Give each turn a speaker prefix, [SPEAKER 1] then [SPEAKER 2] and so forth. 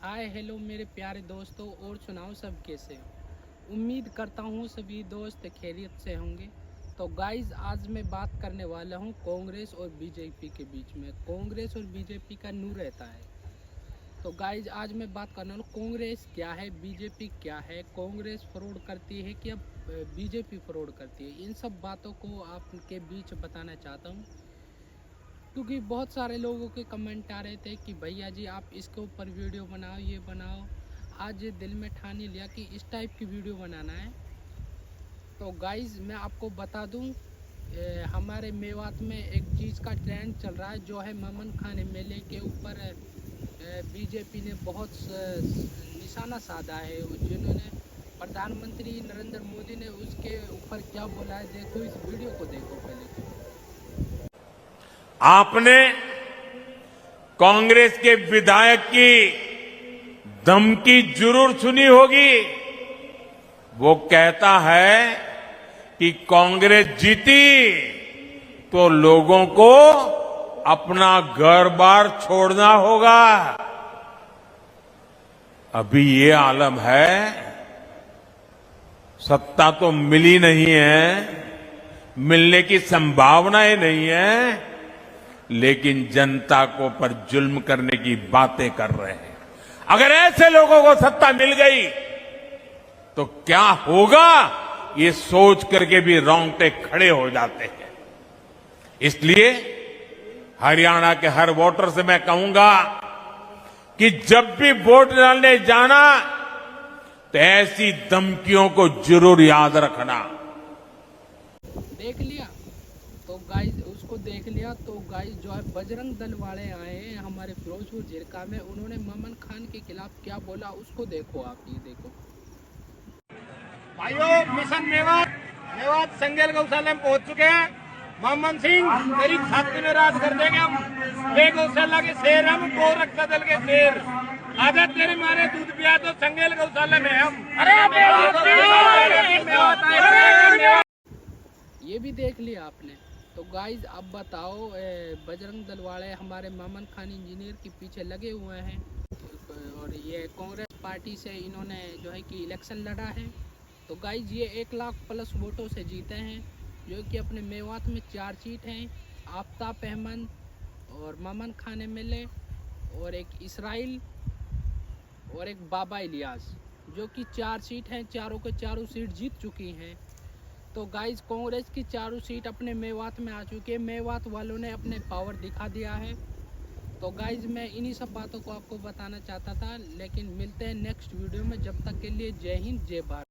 [SPEAKER 1] Hi hello मेरे प्यारे दोस्तों, और सुनाओ सब कैसे हो। उम्मीद करता हूँ सभी दोस्त खैरियत से होंगे। तो गाइज़, आज मैं बात करने वाला हूँ कांग्रेस और बीजेपी के बीच में। कांग्रेस और बीजेपी का नू रहता है। तो गाइज़, आज मैं बात करने वाला हूँ कांग्रेस क्या है, बीजेपी क्या है, कांग्रेस फ्रॉड करती है कि अब बीजेपी फ्रॉड करती है। इन सब बातों को आपके बीच बताना चाहता हूँ, क्योंकि बहुत सारे लोगों के कमेंट आ रहे थे कि भैया जी आप इसके ऊपर वीडियो बनाओ, ये बनाओ। आज दिल में ठान लिया कि इस टाइप की वीडियो बनाना है। तो गाइज़, मैं आपको बता दूं, हमारे मेवात में एक चीज़ का ट्रेंड चल रहा है, जो है ममन खान एमएलए के ऊपर बीजेपी ने बहुत निशाना साधा है। जिन्होंने प्रधानमंत्री नरेंद्र मोदी ने उसके ऊपर क्या बोला है, देखो इस वीडियो को देखो पहले।
[SPEAKER 2] आपने कांग्रेस के विधायक की धमकी जरूर सुनी होगी। वो कहता है कि कांग्रेस जीती तो लोगों को अपना घर बार छोड़ना होगा। अभी ये आलम है, सत्ता तो मिली नहीं है, मिलने की संभावनाएं नहीं है, लेकिन जनता को पर जुल्म करने की बातें कर रहे हैं। अगर ऐसे लोगों को सत्ता मिल गई तो क्या होगा, ये सोच करके भी रोंगटे खड़े हो जाते हैं। इसलिए हरियाणा के हर वोटर से मैं कहूंगा कि जब भी वोट डालने जाना तो ऐसी धमकियों को जरूर याद रखना।
[SPEAKER 1] देख लिया तो गाइज, उसको देख लिया तो गाइज जो है बजरंग दल वाले आए हैं हमारे फिरोजपुर जिरका में। उन्होंने ममन खान के खिलाफ क्या बोला उसको देखो आप, ये देखो।
[SPEAKER 3] भाइयों, मिशन मेवात संगेल गौशाला में पहुंच चुके हैं। मोहम्मद सिंह तेरी छाती में राज कर देंगे हम। वे गौशाला के शेर, हम गौ रक्षा दल के शेर। अगर तेरे मारे दूध पिया तो संगेल गौशाला में हम।
[SPEAKER 1] ये भी देख लिया आपने। तो गाइज, अब बताओ, बजरंग दल वाले हमारे ममन खान इंजीनियर के पीछे लगे हुए हैं, और ये कांग्रेस पार्टी से इन्होंने जो है कि इलेक्शन लड़ा है। तो गाइज, ये 1 लाख प्लस वोटों से जीते हैं, जो कि अपने मेवात में 4 सीट हैं। आफ्ताब अहमद और ममन खान एमएलए और एक इसराइल और एक बाबा इलियास, जो कि 4 सीट हैं। चारों के चारों सीट जीत चुकी हैं। तो गाइज, कांग्रेस की 4 सीट अपने मेवात में आ चुकी है। मेवात वालों ने अपने पावर दिखा दिया है। तो गाइज, मैं इन्हीं सब बातों को आपको बताना चाहता था, लेकिन मिलते हैं नेक्स्ट वीडियो में। जब तक के लिए जय हिंद, जय भारत।